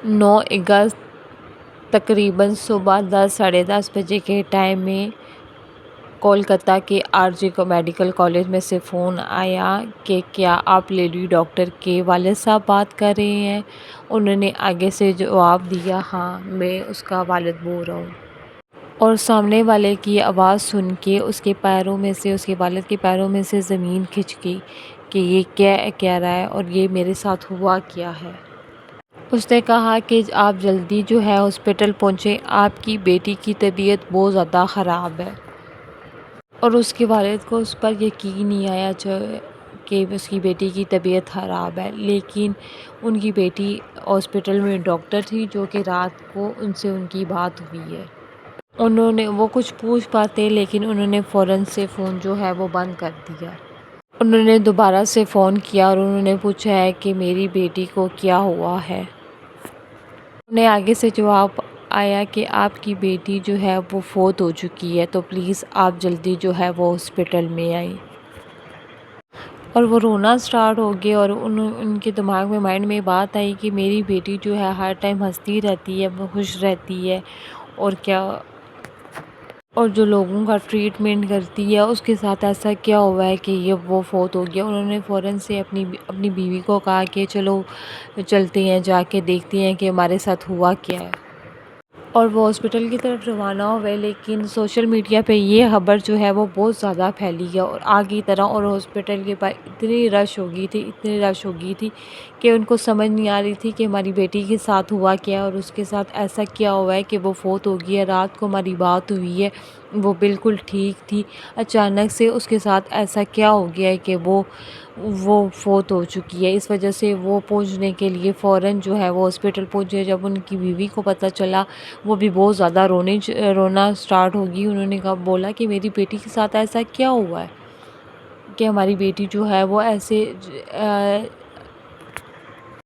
9 اگست تقریباً صبح 10 ساڑھے 10 بجے کے ٹائم میں کولکتہ کے آر جے میڈیکل کالج میں سے فون آیا کہ کیا آپ لیڈی ڈاکٹر کے والد صاحب بات کر رہے ہیں؟ انہوں نے آگے سے جواب دیا، ہاں میں اس کا والد بول رہا ہوں۔ اور سامنے والے کی آواز سن کے اس کے والد کے پیروں میں سے زمین کھنچ گئی کہ یہ کیا کہہ رہا ہے اور یہ میرے ساتھ ہوا کیا ہے۔ اس نے کہا کہ آپ جلدی ہاسپٹل پہنچیں، آپ کی بیٹی کی طبیعت بہت زیادہ خراب ہے۔ اور اس کے والد کو اس پر یقین نہیں آیا کہ اس کی بیٹی کی طبیعت خراب ہے، لیکن ان کی بیٹی ہاسپٹل میں ڈاکٹر تھی جو کہ رات کو ان سے ان کی بات ہوئی ہے۔ وہ کچھ پوچھ پاتے لیکن انہوں نے فوراً سے فون وہ بند کر دیا۔ انہوں نے دوبارہ سے فون کیا اور انہوں نے پوچھا ہے کہ میری بیٹی کو کیا ہوا ہے۔ انہیں آگے سے جواب آیا کہ آپ کی بیٹی وہ فوت ہو چکی ہے، تو پلیز آپ جلدی وہ ہاسپٹل میں آئیں۔ اور وہ رونا سٹارٹ ہو گئے اور ان کے دماغ میں مائنڈ میں بات آئی کہ میری بیٹی ہر ٹائم ہنستی رہتی ہے، وہ خوش رہتی ہے اور جو لوگوں کا ٹریٹمنٹ کرتی ہے اس کے ساتھ ایسا کیا ہوا ہے کہ وہ فوت ہو گیا۔ انہوں نے فوراً سے اپنی بیوی کو کہا کہ چلو چلتے ہیں، جا کے دیکھتے ہیں کہ ہمارے ساتھ ہوا کیا ہے۔ اور وہ ہاسپٹل کی طرف روانہ ہوئے، لیکن سوشل میڈیا پہ یہ خبر وہ بہت زیادہ پھیلی ہے اور آگے طرح، اور ہاسپٹل کے پاس اتنی رش ہو گئی تھی کہ ان کو سمجھ نہیں آ رہی تھی کہ ہماری بیٹی کے ساتھ ہوا کیا ہے اور اس کے ساتھ ایسا کیا ہوا ہے کہ وہ فوت ہو گئی ہے۔ رات کو ہماری بات ہوئی ہے، وہ بالکل ٹھیک تھی، اچانک سے اس کے ساتھ ایسا کیا ہو گیا ہے کہ وہ فوت ہو چکی ہے۔ اس وجہ سے وہ پہنچنے کے لیے فوراً وہ ہاسپٹل پہنچے۔ جب ان کی بیوی کو پتہ چلا، وہ بھی بہت زیادہ رونا سٹارٹ ہوگی۔ انہوں نے بولا کہ میری بیٹی کے ساتھ ایسا کیا ہوا ہے کہ ہماری بیٹی وہ ایسے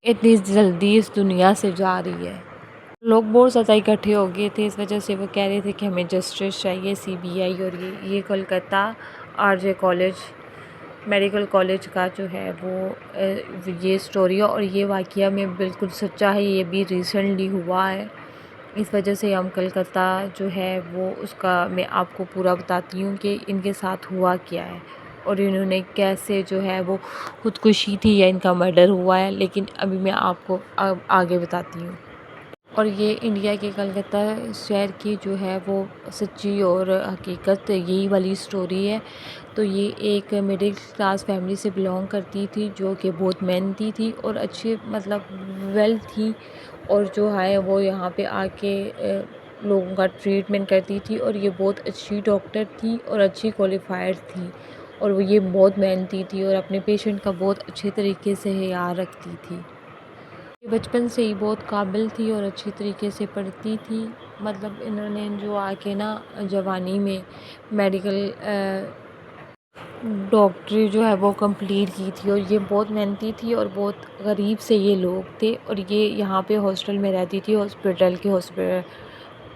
اتنی جلدی اس دنیا سے جا رہی ہے۔ لوگ بہت زیادہ اکٹھے ہو گئے تھے، اس وجہ سے وہ کہہ رہے تھے کہ ہمیں جسٹس چاہیے، CBI۔ اور یہ Kolkata R J medical college کا وہ یہ سٹوری ہے اور یہ واقعہ میں بالکل سچا ہے، یہ بھی ریسنٹلی ہوا ہے۔ اس وجہ سے ہم کولکتہ اس کا میں آپ کو پورا بتاتی ہوں کہ ان کے ساتھ ہوا کیا ہے اور انہوں نے کیسے وہ خودکشی تھی یا ان کا مرڈر ہوا ہے، لیکن ابھی میں آپ کو آگے بتاتی ہوں۔ اور یہ انڈیا کے کولکتہ شہر کی وہ سچی اور حقیقت یہی والی سٹوری ہے۔ تو یہ ایک مڈل کلاس فیملی سے بلانگ کرتی تھی جو کہ بہت محنتی تھی اور اچھی ویل تھی، اور وہ یہاں پہ آ کے لوگوں کا ٹریٹمنٹ کرتی تھی، اور یہ بہت اچھی ڈاکٹر تھی اور اچھی کوالیفائڈ تھی، اور یہ بہت محنتی تھی اور اپنے پیشنٹ کا بہت اچھے طریقے سے خیال رکھتی تھی۔ یہ بچپن سے ہی بہت قابل تھی اور اچھی طریقے سے پڑھتی تھی۔ انہوں نے آ کے جوانی میں میڈیکل ڈاکٹری وہ کمپلیٹ کی تھی، اور یہ بہت محنتی تھی اور بہت غریب سے یہ لوگ تھے، اور یہ یہاں پہ ہاسٹل میں رہتی تھی،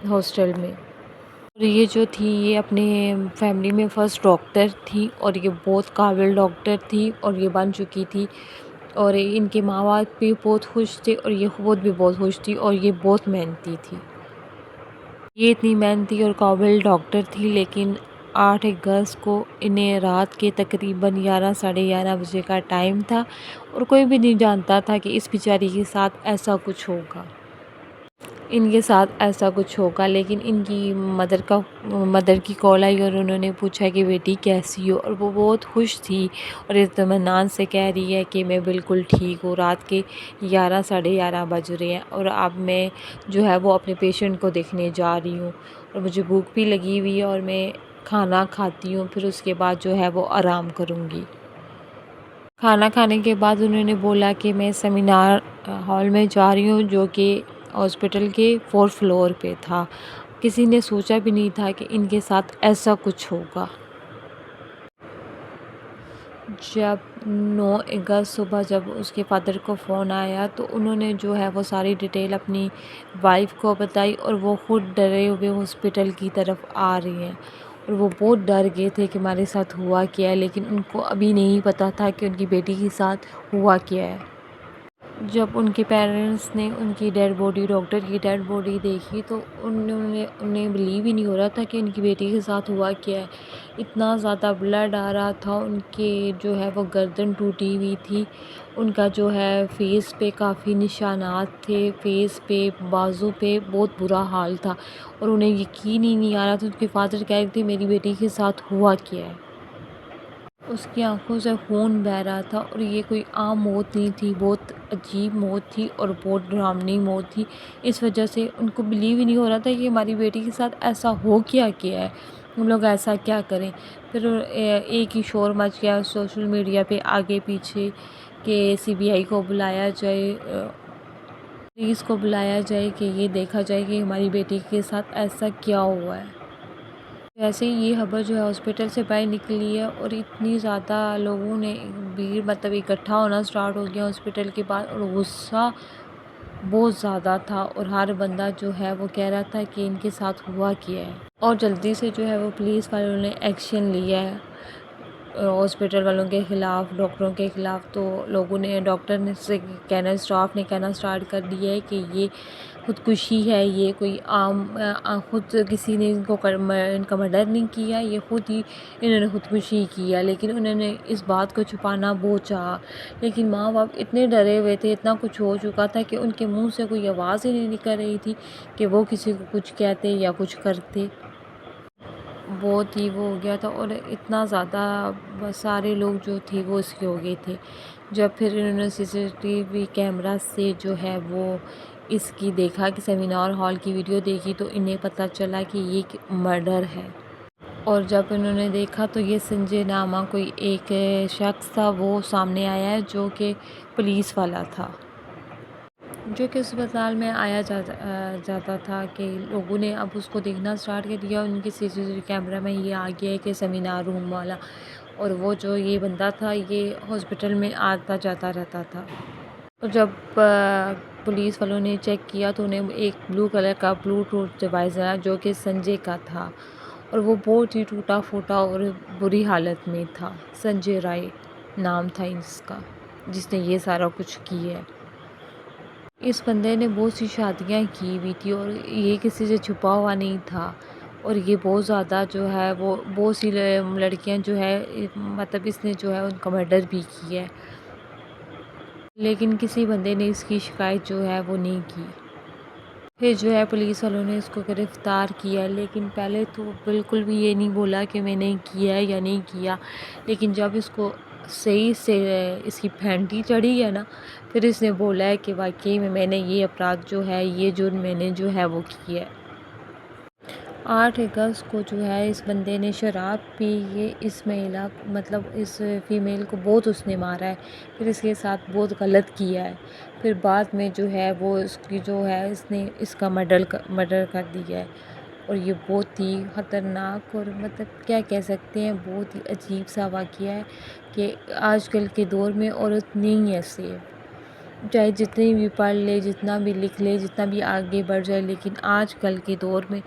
ہاسٹل میں۔ اور یہ تھی یہ اپنے فیملی میں فرسٹ ڈاکٹر تھی، اور یہ بہت قابل ڈاکٹر تھی اور یہ بن چکی تھی، اور ان کے ماں باپ بھی بہت خوش تھے اور یہ خود بھی بہت خوش تھی، اور یہ بہت محنتی تھی۔ یہ اتنی محنتی اور قابل ڈاکٹر تھی، لیکن 8 اگست کو انہیں رات کے تقریباً 11 ساڑھے 11 بجے کا ٹائم تھا، اور کوئی بھی نہیں جانتا تھا کہ اس بیچاری کے ساتھ ایسا کچھ ہوگا، لیکن ان کی مدر کی کال آئی اور انہوں نے پوچھا کہ بیٹی کیسی ہو، اور وہ بہت خوش تھی اور اطمینان سے کہہ رہی ہے کہ میں بالکل ٹھیک ہوں، رات کے 11 ساڑھے 11 بج رہے ہیں اور اب میں وہ اپنے پیشنٹ کو دیکھنے جا رہی ہوں، اور مجھے بھوک بھی لگی ہوئی ہے اور میں کھانا کھاتی ہوں، پھر اس کے بعد وہ آرام کروں گی۔ کھانا کھانے کے بعد انہوں نے بولا کہ میں سیمینار ہال میں جا رہی ہوں جو کہ ہاسپٹل کے 4 فلور پہ تھا۔ کسی نے سوچا بھی نہیں تھا کہ ان کے ساتھ ایسا کچھ ہوگا۔ جب 9 اگست صبح جب اس کے فادر کو فون آیا تو انہوں نے وہ ساری ڈیٹیل اپنی وائف کو بتائی، اور وہ خود ڈرے ہوئے ہاسپٹل کی طرف آ رہی ہیں، اور وہ بہت ڈر گئے تھے کہ ہمارے ساتھ ہوا کیا ہے، لیکن ان کو ابھی نہیں پتہ تھا کہ ان کی بیٹی کے ساتھ ہوا کیا ہے۔ جب ان کے پیرنٹس نے ان کی ڈیڈ باڈی، ڈاکٹر کی ڈیڈ باڈی دیکھی تو انہیں بلیو ہی نہیں ہو رہا تھا کہ ان کی بیٹی کے ساتھ ہوا کیا ہے۔ اتنا زیادہ بلڈ آ رہا تھا، ان کے جو ہے وہ گردن ٹوٹی ہوئی تھی، ان کا جو ہے فیس پہ کافی نشانات تھے، فیس پہ، بازو پہ بہت برا حال تھا، اور انہیں یقین ہی نہیں آ رہا تھا۔ ان کے فادر کہہ رہے تھے میری بیٹی کے ساتھ ہوا کیا ہے۔ اس کی آنکھوں سے خون بہہ رہا تھا، اور یہ کوئی عام موت نہیں تھی، بہت عجیب موت تھی اور بہت ڈراؤنی موت تھی۔ اس وجہ سے ان کو بلیو ہی نہیں ہو رہا تھا کہ ہماری بیٹی کے ساتھ ایسا ہو کیا ہے، ہم لوگ ایسا کیا کریں۔ پھر ایک ہی شور مچ گیا سوشل میڈیا پہ آگے پیچھے کہ CBI کو بلایا جائے، پولیس کو بلایا جائے، کہ یہ دیکھا جائے کہ ہماری بیٹی کے ساتھ ایسا کیا ہوا ہے۔ ویسے ہی یہ خبر جو ہے ہاسپٹل سے باہر نکلی ہے، اور اتنی زیادہ لوگوں نے بھیڑ مطلب اکٹھا ہونا سٹارٹ ہو گیا ہاسپٹل کے بعد، اور غصہ بہت زیادہ تھا، اور ہر بندہ جو ہے وہ کہہ رہا تھا کہ ان کے ساتھ ہوا کیا ہے۔ اور جلدی سے جو ہے وہ پولیس والوں نے ایکشن لیا ہے ہاسپٹل والوں کے خلاف، ڈاکٹروں کے خلاف۔ تو لوگوں نے، ڈاکٹر نے سے کہنا، اسٹاف نے کہنا سٹارٹ کر دیا ہے کہ یہ خودکشی ہے، یہ کوئی عام خود کسی نے ان کا مرڈر نہیں کیا، یہ خود ہی انہوں نے خودکشی کیا، لیکن انہوں نے اس بات کو چھپانا بہت چاہا۔ لیکن ماں باپ اتنے ڈرے ہوئے تھے، اتنا کچھ ہو چکا تھا کہ ان کے منہ سے کوئی آواز ہی نہیں نکل رہی تھی کہ وہ کسی کو کچھ کہتے یا کچھ کرتے۔ بہت ہی وہ ہو گیا تھا، اور اتنا زیادہ سارے لوگ جو تھے وہ اس کے ہو گئے تھے۔ جب پھر انہوں نے CCTV کیمرہ سے جو ہے وہ اس کی دیکھا کہ سیمینار ہال کی ویڈیو دیکھی، تو انہیں پتہ چلا کہ یہ مرڈر ہے۔ اور جب انہوں نے دیکھا تو یہ سنجے نامہ کوئی ایک شخص تھا، وہ سامنے آیا ہے جو کہ پولیس والا تھا، جو کہ اسپتال میں آیا جاتا تھا، کہ لوگوں نے اب اس کو دیکھنا سٹارٹ کر دیا۔ ان کے CCTV کیمرہ میں یہ آ گیا ہے کہ سیمینار روم والا، اور وہ جو یہ بندہ تھا یہ ہاسپٹل میں آتا جاتا رہتا تھا۔ اور جب پولیس والوں نے چیک کیا تو انہیں ایک بلو کلر کا بلوٹوتھ ڈیوائس ملا جو کہ سنجے کا تھا، اور وہ بہت ہی ٹوٹا پھوٹا اور بری حالت میں تھا۔ سنجے رائے نام تھا اس کا، جس نے یہ سارا کچھ کیا ہے۔ اس بندے نے بہت سی شادیاں کی ہوئی تھی، اور یہ کسی سے چھپا ہوا نہیں تھا، اور یہ بہت زیادہ جو ہے وہ بہت سی لڑکیاں جو ہے مطلب اس نے جو ہے ان کا مرڈر بھی کیا ہے، لیکن کسی بندے نے اس کی شکایت جو ہے وہ نہیں کی۔ پھر جو ہے پولیس والوں نے اس کو گرفتار کیا، لیکن پہلے تو بالکل بھی یہ نہیں بولا کہ میں نے کیا ہے یا نہیں کیا، لیکن جب اس کو صحیح سے اس کی پھینٹی چڑھی ہے نا، پھر اس نے بولا ہے کہ واقعی میں نے یہ اپرادھ جو ہے، یہ جرم میں نے جو ہے وہ کیا ہے۔ 8 اگست کو جو ہے اس بندے نے شراب پی کے اس مہیلا مطلب اس فیمیل کو بہت اس نے مارا ہے، پھر اس کے ساتھ بہت غلط کیا ہے، پھر بعد میں جو ہے وہ اس کی جو ہے اس نے اس کا مرڈر کر دیا ہے۔ اور یہ بہت ہی خطرناک اور مطلب کیا کہہ سکتے ہیں، بہت ہی عجیب سا واقعہ ہے کہ آج کل کے دور میں عورت نہیں ہے سیف، چاہے جتنی بھی پڑھ لے، جتنا بھی لکھ لے، جتنا بھی آگے بڑھ جائے، لیکن آج کل کے دور میں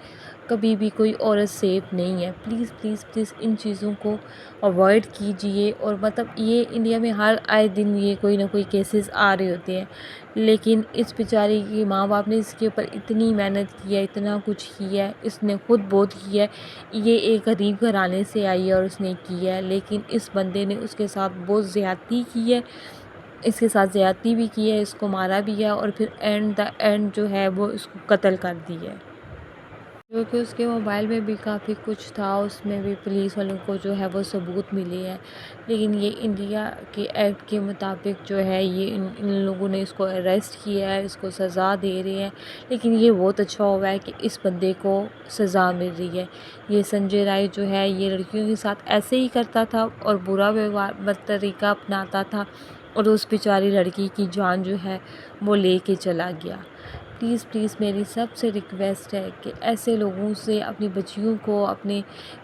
کبھی بھی کوئی عورت سیف نہیں ہے۔ پلیز پلیز پلیز ان چیزوں کو اوائڈ کیجئے، اور مطلب یہ انڈیا میں ہر آئے دن یہ کوئی نہ کوئی کیسز آ رہے ہوتے ہیں، لیکن اس بیچاری کی ماں باپ نے اس کے اوپر اتنی محنت کی ہے، اتنا کچھ کیا ہے، اس نے خود بہت کیا ہے۔ یہ ایک غریب گھرانے سے آئی ہے اور اس نے کیا ہے، لیکن اس بندے نے اس کے ساتھ بہت زیادتی کی ہے، اس کے ساتھ زیادتی بھی کی ہے، اس کو مارا بھی ہے، اور پھر اینڈ جو ہے وہ اس کو قتل کر دی ہے۔ جو کہ اس کے موبائل میں بھی کافی کچھ تھا، اس میں بھی پولیس والوں کو جو ہے وہ ثبوت ملے ہیں، لیکن یہ انڈیا کے ایکٹ کے مطابق جو ہے یہ ان لوگوں نے اس کو اریسٹ کیا ہے، اس کو سزا دے رہے ہیں، لیکن یہ بہت اچھا ہوا ہے کہ اس بندے کو سزا مل رہی ہے۔ یہ سنجے رائے جو ہے یہ لڑکیوں کے ساتھ ایسے ہی کرتا تھا اور برا طریقہ اپناتا تھا، اور اس بیچاری لڑکی کی جان جو ہے وہ لے کے چلا گیا۔ پلیز پلیز میری سب سے ریکویسٹ ہے کہ ایسے لوگوں سے اپنی بچیوں کو، اپنے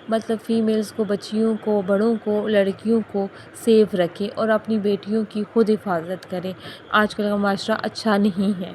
مطلب فیمیلز کو، بچیوں کو، بڑوں کو، لڑکیوں کو سیف رکھیں، اور اپنی بیٹیوں کی خود حفاظت کریں۔ آج کل کا معاشرہ اچھا نہیں ہے۔